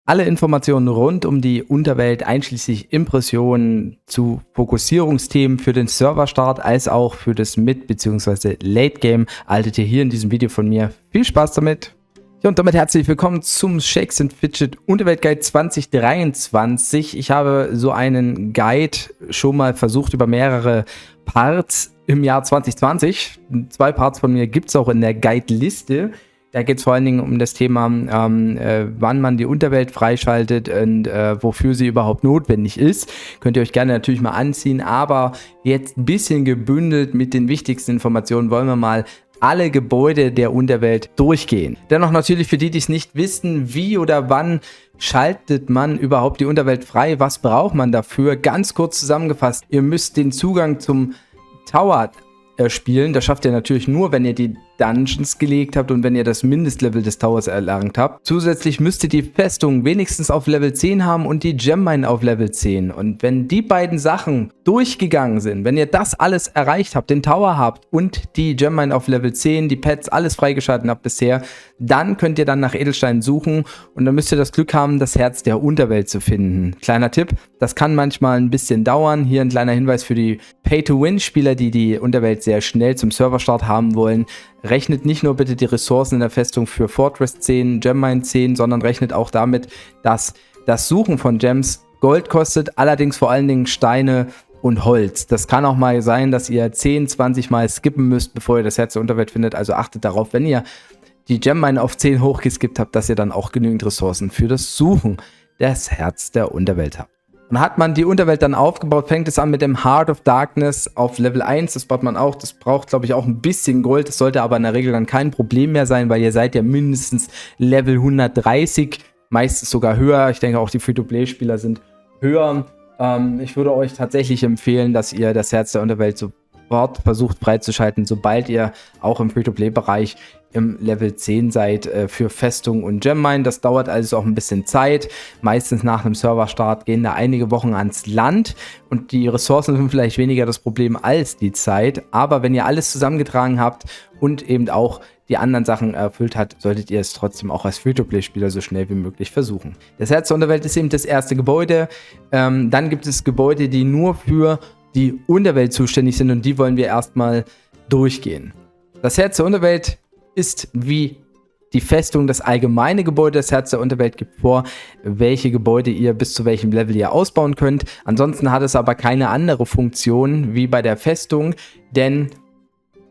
Alle Informationen rund um die Unterwelt, einschließlich Impressionen zu Fokussierungsthemen für den Serverstart als auch für das Mid- bzw. Late-Game, erhaltet ihr hier in diesem Video von mir. Viel Spaß damit! Ja, und damit herzlich willkommen zum Shakes & Fidget Unterwelt Guide 2023. Ich habe so einen Guide schon mal versucht über mehrere Parts im Jahr 2020. 2 Parts von mir gibt es auch in der Guide-Liste. Da geht es vor allen Dingen um das Thema, wann man die Unterwelt freischaltet und wofür sie überhaupt notwendig ist. Könnt ihr euch gerne natürlich mal anziehen, aber jetzt ein bisschen gebündelt mit den wichtigsten Informationen wollen wir mal alle Gebäude der Unterwelt durchgehen. Dennoch natürlich für die, die es nicht wissen, wie oder wann schaltet man überhaupt die Unterwelt frei, was braucht man dafür? Ganz kurz zusammengefasst, ihr müsst den Zugang zum Tower spielen. Das schafft ihr natürlich nur, wenn ihr die Dungeons gelegt habt und wenn ihr das Mindestlevel des Towers erlangt habt. Zusätzlich müsst ihr die Festung wenigstens auf Level 10 haben und die Gemmine auf Level 10. Und wenn die beiden Sachen durchgegangen sind, wenn ihr das alles erreicht habt, den Tower habt und die Gemmine auf Level 10, die Pets, alles freigeschalten habt bisher, dann könnt ihr dann nach Edelsteinen suchen und dann müsst ihr das Glück haben, das Herz der Unterwelt zu finden. Kleiner Tipp, das kann manchmal ein bisschen dauern. Hier ein kleiner Hinweis für die Pay-to-Win-Spieler, die die Unterwelt sehr schnell zum Serverstart haben wollen. Rechnet nicht nur bitte die Ressourcen in der Festung für Fortress 10, Gemmine 10, sondern rechnet auch damit, dass das Suchen von Gems Gold kostet, allerdings vor allen Dingen Steine und Holz. Das kann auch mal sein, dass ihr 10, 20 Mal skippen müsst, bevor ihr das Herz der Unterwelt findet. Also achtet darauf, wenn ihr die Gemmine auf 10 hochgeskippt habt, dass ihr dann auch genügend Ressourcen für das Suchen des Herz der Unterwelt habt. Und hat man die Unterwelt dann aufgebaut, fängt es an mit dem Heart of Darkness auf Level 1. Das baut man auch. Das braucht, glaube ich, auch ein bisschen Gold. Das sollte aber in der Regel dann kein Problem mehr sein, weil ihr seid ja mindestens Level 130, meistens sogar höher. Ich denke auch die Free-to-Play-Spieler sind höher. Ich würde euch tatsächlich empfehlen, dass ihr das Herz der Unterwelt sofort versucht freizuschalten, sobald ihr auch im Free-to-Play-Bereich im Level 10 seid für Festung und Gemmine. Das dauert also auch ein bisschen Zeit. Meistens nach einem Serverstart gehen da einige Wochen ans Land und die Ressourcen sind vielleicht weniger das Problem als die Zeit. Aber wenn ihr alles zusammengetragen habt und eben auch die anderen Sachen erfüllt hat, solltet ihr es trotzdem auch als Free-to-Play-Spieler so schnell wie möglich versuchen. Das Herz der Unterwelt ist eben das erste Gebäude. Dann gibt es Gebäude, die nur für die Unterwelt zuständig sind und die wollen wir erstmal durchgehen. Das Herz der Unterwelt ist wie die Festung das allgemeine Gebäude. Das Herz der Unterwelt gibt vor, welche Gebäude ihr bis zu welchem Level ihr ausbauen könnt. Ansonsten hat es aber keine andere Funktion wie bei der Festung, denn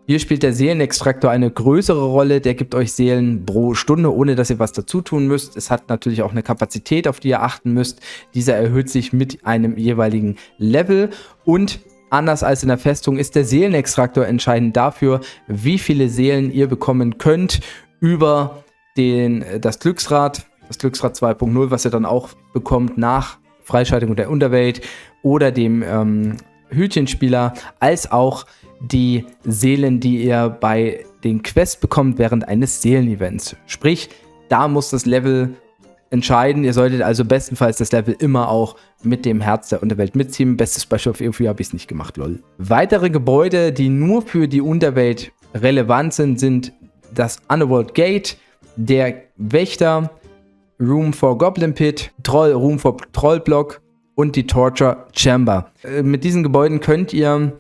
hier spielt der Seelenextraktor eine größere Rolle. Der gibt euch Seelen pro Stunde, ohne dass ihr was dazu tun müsst. Es hat natürlich auch eine Kapazität, auf die ihr achten müsst. Dieser erhöht sich mit einem jeweiligen Level und anders als in der Festung ist der Seelenextraktor entscheidend dafür, wie viele Seelen ihr bekommen könnt über das Glücksrad 2.0, was ihr dann auch bekommt nach Freischaltung der Unterwelt oder dem Hütchenspieler, als auch die Seelen, die ihr bei den Quests bekommt während eines Seelenevents. Sprich, da muss das Level entscheiden. Ihr solltet also bestenfalls das Level immer auch mit dem Herz der Unterwelt mitziehen. Bestes Beispiel auf EOF habe ich es nicht gemacht, lol. Weitere Gebäude, die nur für die Unterwelt relevant sind, sind das Underworld Gate, der Wächter, Room for Goblin Pit, Room for Troll Block und die Torture Chamber. Mit diesen Gebäuden könnt ihr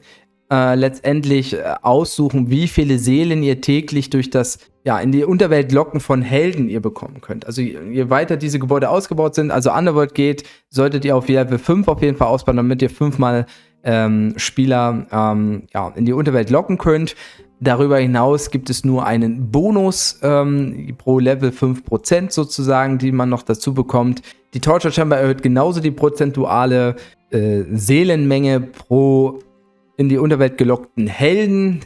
letztendlich aussuchen, wie viele Seelen ihr täglich durch das in die Unterwelt locken von Helden ihr bekommen könnt. Also je weiter diese Gebäude ausgebaut sind, also Underworld geht, solltet ihr auf Level 5 auf jeden Fall ausbauen, damit ihr 5-mal Spieler in die Unterwelt locken könnt. Darüber hinaus gibt es nur einen Bonus pro Level 5% sozusagen, die man noch dazu bekommt. Die Torture Chamber erhöht genauso die prozentuale Seelenmenge pro in die Unterwelt gelockten Helden.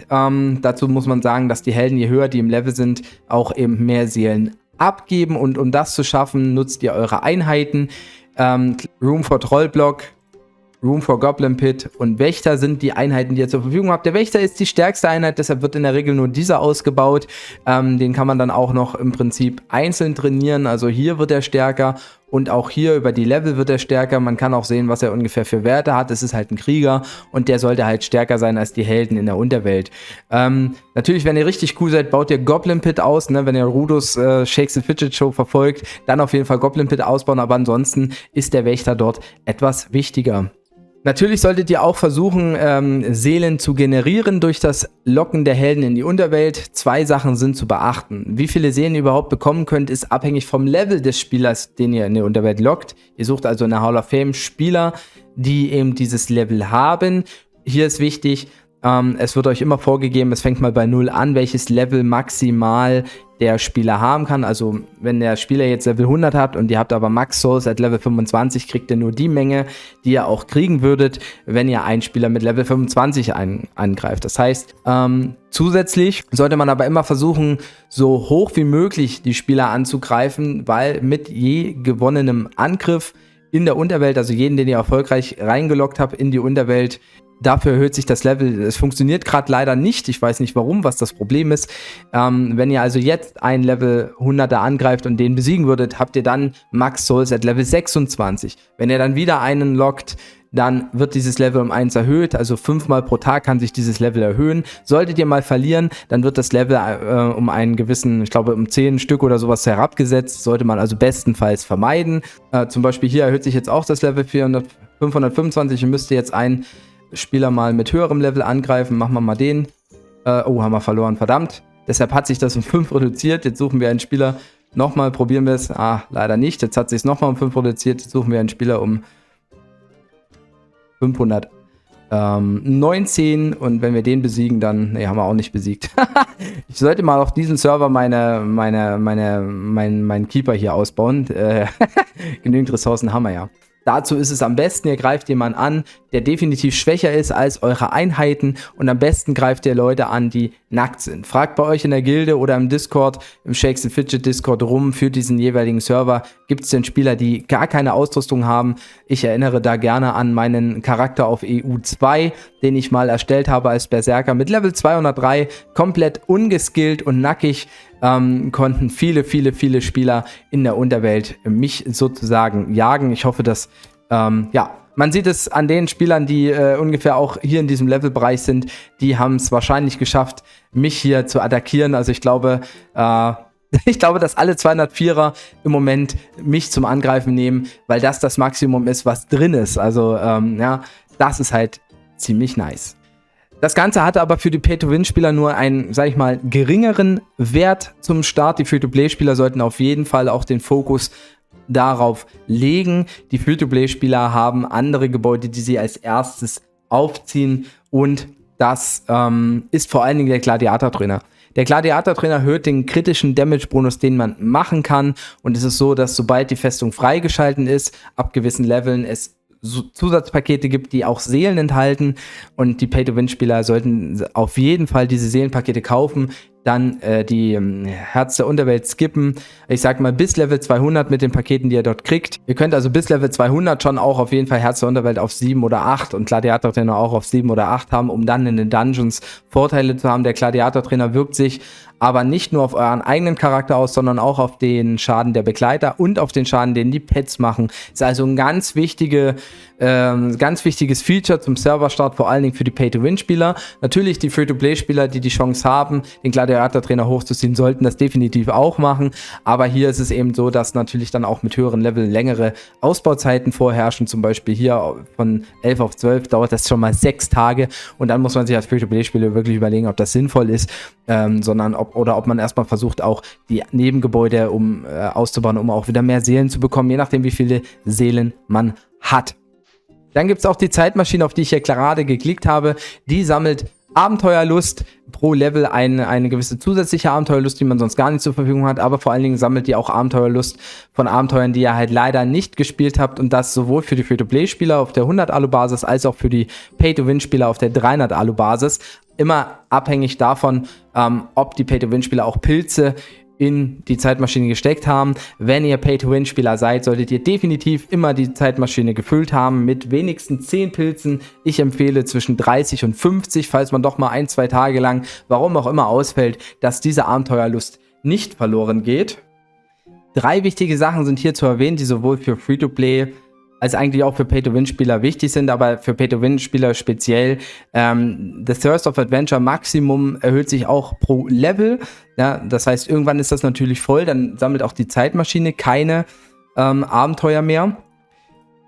Dazu muss man sagen, dass die Helden, je höher die im Level sind, auch eben mehr Seelen abgeben. Und um das zu schaffen, nutzt ihr eure Einheiten. Room for Trollblock, Room for Goblin Pit und Wächter sind die Einheiten, die ihr zur Verfügung habt. Der Wächter ist die stärkste Einheit, deshalb wird in der Regel nur dieser ausgebaut. Den kann man dann auch noch im Prinzip einzeln trainieren. Also hier wird er stärker. Und auch hier über die Level wird er stärker. Man kann auch sehen, was er ungefähr für Werte hat. Es ist halt ein Krieger und der sollte halt stärker sein als die Helden in der Unterwelt. Natürlich, wenn ihr richtig cool seid, baut ihr Goblin Pit aus. Ne? Wenn ihr Rudus Shakes and Fidget Show verfolgt, dann auf jeden Fall Goblin Pit ausbauen. Aber ansonsten ist der Wächter dort etwas wichtiger. Natürlich solltet ihr auch versuchen, Seelen zu generieren durch das Locken der Helden in die Unterwelt. 2 Sachen sind zu beachten. Wie viele Seelen ihr überhaupt bekommen könnt, ist abhängig vom Level des Spielers, den ihr in die Unterwelt lockt. Ihr sucht also in der Hall of Fame Spieler, die eben dieses Level haben. Hier ist wichtig, es wird euch immer vorgegeben, es fängt mal bei 0 an, welches Level maximal der Spieler haben kann. Also wenn der Spieler jetzt Level 100 hat und ihr habt aber Max Souls at Level 25, kriegt ihr nur die Menge, die ihr auch kriegen würdet, wenn ihr einen Spieler mit Level 25 angreift. Das heißt, zusätzlich sollte man aber immer versuchen, so hoch wie möglich die Spieler anzugreifen, weil mit je gewonnenem Angriff in der Unterwelt, also jeden, den ihr erfolgreich reingelockt habt in die Unterwelt, dafür erhöht sich das Level. Es funktioniert gerade leider nicht. Ich weiß nicht warum, was das Problem ist. Wenn ihr also jetzt einen Level 100er angreift und den besiegen würdet, habt ihr dann Max Souls at Level 26. Wenn ihr dann wieder einen lockt, dann wird dieses Level um 1 erhöht, also 5-mal pro Tag kann sich dieses Level erhöhen. Solltet ihr mal verlieren, dann wird das Level um einen gewissen, ich glaube um 10 Stück oder sowas herabgesetzt, sollte man also bestenfalls vermeiden. Zum Beispiel hier erhöht sich jetzt auch das Level 525 und müsste jetzt ein Spieler mal mit höherem Level angreifen. Machen wir mal den. Oh, haben wir verloren, verdammt. Deshalb hat sich das um 5 reduziert. Jetzt suchen wir einen Spieler. Nochmal probieren wir es. Leider nicht. Jetzt hat sich es nochmal um 5 reduziert. Jetzt suchen wir einen Spieler um 519. Und wenn wir den besiegen, dann... Ne, haben wir auch nicht besiegt. Ich sollte mal auf diesen Server meinen Keeper hier ausbauen. Genügend Ressourcen haben wir ja. Dazu ist es am besten, ihr greift jemanden an, der definitiv schwächer ist als eure Einheiten und am besten greift ihr Leute an, die nackt sind. Fragt bei euch in der Gilde oder im Discord, im Shakes and Fidget Discord rum für diesen jeweiligen Server. Gibt es denn Spieler, die gar keine Ausrüstung haben? Ich erinnere da gerne an meinen Charakter auf EU2, den ich mal erstellt habe als Berserker mit Level 203, komplett ungeskillt und nackig. Konnten viele Spieler in der Unterwelt mich sozusagen jagen. Ich hoffe, dass, man sieht es an den Spielern, die ungefähr auch hier in diesem Levelbereich sind, die haben es wahrscheinlich geschafft, mich hier zu attackieren. Also ich glaube, dass alle 204er im Moment mich zum Angreifen nehmen, weil das Maximum ist, was drin ist. Also, das ist halt ziemlich nice. Das Ganze hatte aber für die Pay-to-Win-Spieler nur einen, sag ich mal, geringeren Wert zum Start. Die Free-to-Play-Spieler sollten auf jeden Fall auch den Fokus darauf legen. Die Free-to-Play-Spieler haben andere Gebäude, die sie als erstes aufziehen und das ist vor allen Dingen der Gladiator-Trainer. Der Gladiator-Trainer erhöht den kritischen Damage-Bonus, den man machen kann und es ist so, dass sobald die Festung freigeschalten ist, ab gewissen Leveln es Zusatzpakete gibt, die auch Seelen enthalten und die Pay-to-Win-Spieler sollten auf jeden Fall diese Seelenpakete kaufen, dann die Herz der Unterwelt skippen. Ich sag mal bis Level 200 mit den Paketen, die ihr dort kriegt. Ihr könnt also bis Level 200 schon auch auf jeden Fall Herz der Unterwelt auf 7 oder 8 und Gladiator-Trainer auch auf 7 oder 8 haben, um dann in den Dungeons Vorteile zu haben. Der Gladiator-Trainer wirkt sich aber nicht nur auf euren eigenen Charakter aus, sondern auch auf den Schaden der Begleiter und auf den Schaden, den die Pets machen. Ist also ein ganz wichtiges Feature zum Serverstart, vor allen Dingen für die Pay-to-Win-Spieler. Natürlich die Free-to-Play-Spieler, die die Chance haben, den Gladiator-Trainer hochzuziehen, sollten das definitiv auch machen. Aber hier ist es eben so, dass natürlich dann auch mit höheren Leveln längere Ausbauzeiten vorherrschen. Zum Beispiel hier von 11 auf 12 dauert das schon mal 6 Tage. Und dann muss man sich als Free-to-Play-Spieler wirklich überlegen, ob das sinnvoll ist, sondern ob man erstmal versucht, auch die Nebengebäude auszubauen, um auch wieder mehr Seelen zu bekommen, je nachdem, wie viele Seelen man hat. Dann gibt es auch die Zeitmaschine, auf die ich hier gerade geklickt habe. Die sammelt Abenteuerlust pro Level, eine gewisse zusätzliche Abenteuerlust, die man sonst gar nicht zur Verfügung hat, aber vor allen Dingen sammelt die auch Abenteuerlust von Abenteuern, die ihr halt leider nicht gespielt habt und das sowohl für die Free-to-Play-Spieler auf der 100-Alu-Basis als auch für die Pay-to-Win-Spieler auf der 300-Alu-Basis. Immer abhängig davon, ob die Pay-to-Win-Spieler auch Pilze in die Zeitmaschine gesteckt haben. Wenn ihr Pay-to-Win-Spieler seid, solltet ihr definitiv immer die Zeitmaschine gefüllt haben mit wenigstens 10 Pilzen. Ich empfehle zwischen 30 und 50, falls man doch mal 1-2 Tage lang, warum auch immer, ausfällt, dass diese Abenteuerlust nicht verloren geht. 3 wichtige Sachen sind hier zu erwähnen, die sowohl für Free-to-Play als eigentlich auch für Pay-to-Win-Spieler wichtig sind, aber für Pay-to-Win-Spieler speziell. The Thirst of Adventure Maximum erhöht sich auch pro Level. Ja, das heißt, irgendwann ist das natürlich voll, dann sammelt auch die Zeitmaschine keine Abenteuer mehr.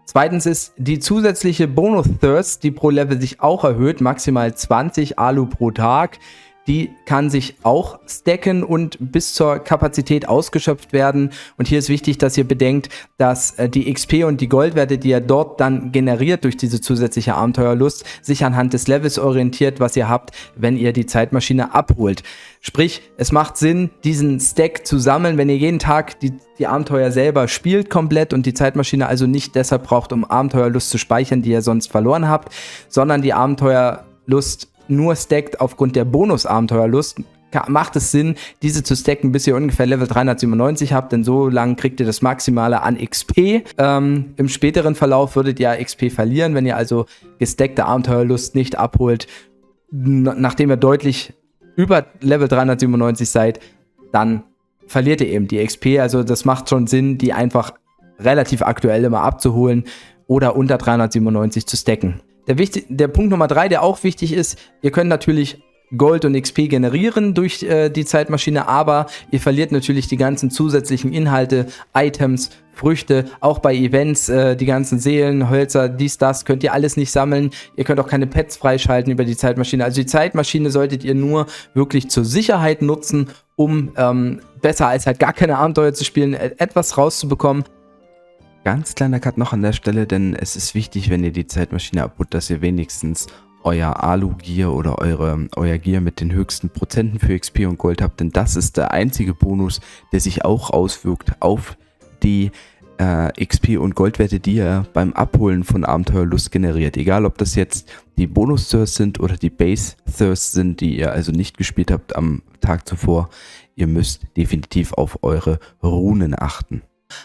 Zweitens ist die zusätzliche Bonus-Thirst, die pro Level sich auch erhöht, maximal 20 Alu pro Tag. Die kann sich auch stacken und bis zur Kapazität ausgeschöpft werden. Und hier ist wichtig, dass ihr bedenkt, dass die XP und die Goldwerte, die ihr dort dann generiert durch diese zusätzliche Abenteuerlust, sich anhand des Levels orientiert, was ihr habt, wenn ihr die Zeitmaschine abholt. Sprich, es macht Sinn, diesen Stack zu sammeln, wenn ihr jeden Tag die Abenteuer selber spielt komplett und die Zeitmaschine also nicht deshalb braucht, um Abenteuerlust zu speichern, die ihr sonst verloren habt, sondern die Abenteuerlust nur stackt aufgrund der Bonus-Abenteuerlust, macht es Sinn, diese zu stacken, bis ihr ungefähr Level 397 habt, denn so lang kriegt ihr das Maximale an XP. Im späteren Verlauf würdet ihr XP verlieren, wenn ihr also gestackte Abenteuerlust nicht abholt, nachdem ihr deutlich über Level 397 seid, dann verliert ihr eben die XP. Also das macht schon Sinn, die einfach relativ aktuell immer abzuholen oder unter 397 zu stacken. Der Punkt Nummer 3, der auch wichtig ist, ihr könnt natürlich Gold und XP generieren durch die Zeitmaschine, aber ihr verliert natürlich die ganzen zusätzlichen Inhalte, Items, Früchte, auch bei Events, die ganzen Seelen, Hölzer, dies, das, könnt ihr alles nicht sammeln. Ihr könnt auch keine Pets freischalten über die Zeitmaschine. Also die Zeitmaschine solltet ihr nur wirklich zur Sicherheit nutzen, um besser als halt gar keine Abenteuer zu spielen, etwas rauszubekommen. Ganz kleiner Cut noch an der Stelle, denn es ist wichtig, wenn ihr die Zeitmaschine abholt, dass ihr wenigstens euer Alu-Gear oder euer Gear mit den höchsten Prozenten für XP und Gold habt, denn das ist der einzige Bonus, der sich auch auswirkt auf die XP und Goldwerte, die ihr beim Abholen von Abenteuerlust generiert. Egal, ob das jetzt die Bonus-Thirsts sind oder die Base-Thirsts sind, die ihr also nicht gespielt habt am Tag zuvor. Ihr müsst definitiv auf eure Runen achten.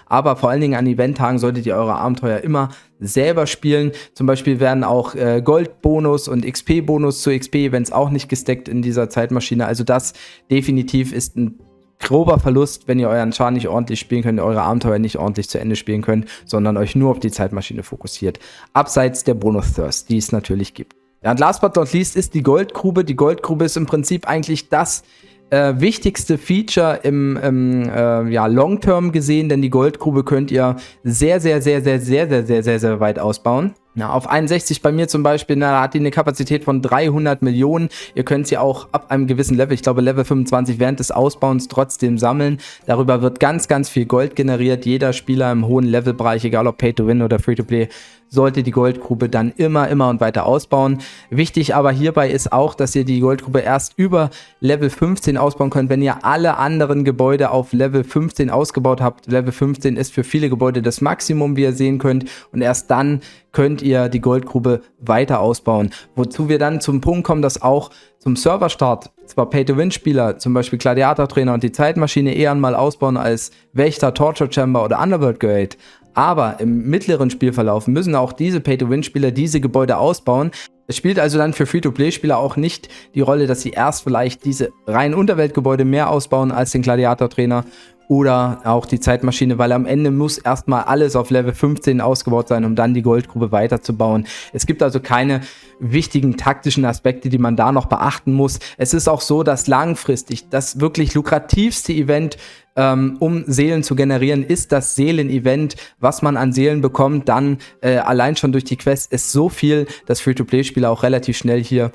Aber vor allen Dingen an Eventtagen solltet ihr eure Abenteuer immer selber spielen. Zum Beispiel werden auch Goldbonus und XP-Bonus zu XP-Events auch nicht gestackt in dieser Zeitmaschine. Also das definitiv ist ein grober Verlust, wenn ihr euren Char nicht ordentlich spielen könnt, eure Abenteuer nicht ordentlich zu Ende spielen könnt, sondern euch nur auf die Zeitmaschine fokussiert. Abseits der Bonus-Thirst, die es natürlich gibt. Ja, und last but not least ist die Goldgrube. Die Goldgrube ist im Prinzip eigentlich das wichtigste Feature im Long-Term gesehen, denn die Goldgrube könnt ihr sehr weit ausbauen. Ja, auf 61 bei mir zum Beispiel, da hat die eine Kapazität von 300 Millionen. Ihr könnt sie auch ab einem gewissen Level, ich glaube Level 25, während des Ausbauens trotzdem sammeln. Darüber wird ganz viel Gold generiert. Jeder Spieler im hohen Levelbereich, egal ob Pay-to-Win oder Free-to-Play, sollte die Goldgrube dann immer und weiter ausbauen. Wichtig aber hierbei ist auch, dass ihr die Goldgrube erst über Level 15 ausbauen könnt, wenn ihr alle anderen Gebäude auf Level 15 ausgebaut habt. Level 15 ist für viele Gebäude das Maximum, wie ihr sehen könnt, und erst dann könnt ihr die Goldgrube weiter ausbauen. Wozu wir dann zum Punkt kommen, dass auch zum Serverstart zwar Pay-to-Win-Spieler, zum Beispiel Gladiator-Trainer und die Zeitmaschine eher mal ausbauen als Wächter, Torture Chamber oder Underworld Gate, aber im mittleren Spielverlauf müssen auch diese Pay-to-Win-Spieler diese Gebäude ausbauen. Es spielt also dann für Free-to-Play-Spieler auch nicht die Rolle, dass sie erst vielleicht diese reinen Unterweltgebäude mehr ausbauen als den Gladiator-Trainer oder auch die Zeitmaschine, weil am Ende muss erstmal alles auf Level 15 ausgebaut sein, um dann die Goldgrube weiterzubauen. Es gibt also keine wichtigen taktischen Aspekte, die man da noch beachten muss. Es ist auch so, dass langfristig das wirklich lukrativste Event, um Seelen zu generieren, ist das Seelen-Event. Was man an Seelen bekommt, dann allein schon durch die Quest ist so viel, dass Free-to-Play-Spieler auch relativ schnell hier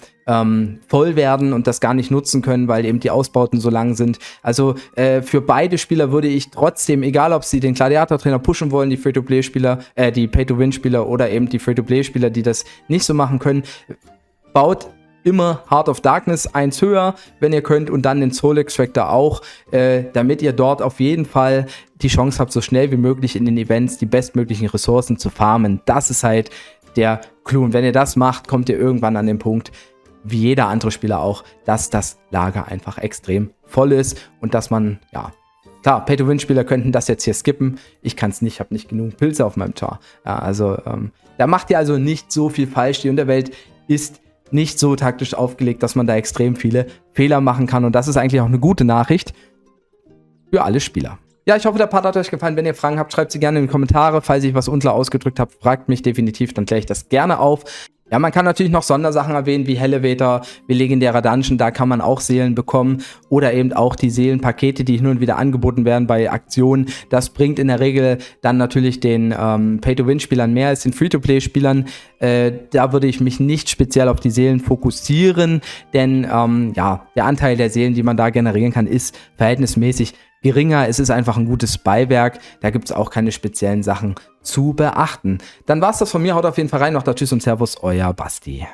voll werden und das gar nicht nutzen können, weil eben die Ausbauten so lang sind. Also für beide Spieler würde ich trotzdem, egal ob sie den Gladiator-Trainer pushen wollen, die Free-to-Play-Spieler, die Pay-to-Win-Spieler oder eben die Free-to-Play-Spieler, die das nicht so machen können, baut immer Heart of Darkness 1 höher, wenn ihr könnt, und dann den Soul Extractor auch, damit ihr dort auf jeden Fall die Chance habt, so schnell wie möglich in den Events die bestmöglichen Ressourcen zu farmen. Das ist halt der Clou. Und wenn ihr das macht, kommt ihr irgendwann an den Punkt, wie jeder andere Spieler auch, dass das Lager einfach extrem voll ist und dass man, ja, klar, Pay-to-Win-Spieler könnten das jetzt hier skippen. Ich kann es nicht, ich habe nicht genug Pilze auf meinem Char. Ja, also, da macht ihr also nicht so viel falsch. Die Unterwelt ist nicht so taktisch aufgelegt, dass man da extrem viele Fehler machen kann. Und das ist eigentlich auch eine gute Nachricht für alle Spieler. Ja, ich hoffe, der Part hat euch gefallen. Wenn ihr Fragen habt, schreibt sie gerne in die Kommentare. Falls ich was unklar ausgedrückt habe, fragt mich definitiv, dann kläre ich das gerne auf. Ja, man kann natürlich noch Sondersachen erwähnen, wie Elevator, wie legendärer Dungeon, da kann man auch Seelen bekommen. Oder eben auch die Seelenpakete, die hin und wieder angeboten werden bei Aktionen. Das bringt in der Regel dann natürlich den Pay-to-Win-Spielern mehr als den Free-to-Play-Spielern. Da würde ich mich nicht speziell auf die Seelen fokussieren, denn ja, der Anteil der Seelen, die man da generieren kann, ist verhältnismäßig geringer. Es ist einfach ein gutes Beiwerk. Da gibt es auch keine speziellen Sachen zu beachten. Dann war es das von mir. Haut auf jeden Fall rein. Noch da. Tschüss und Servus, euer Basti.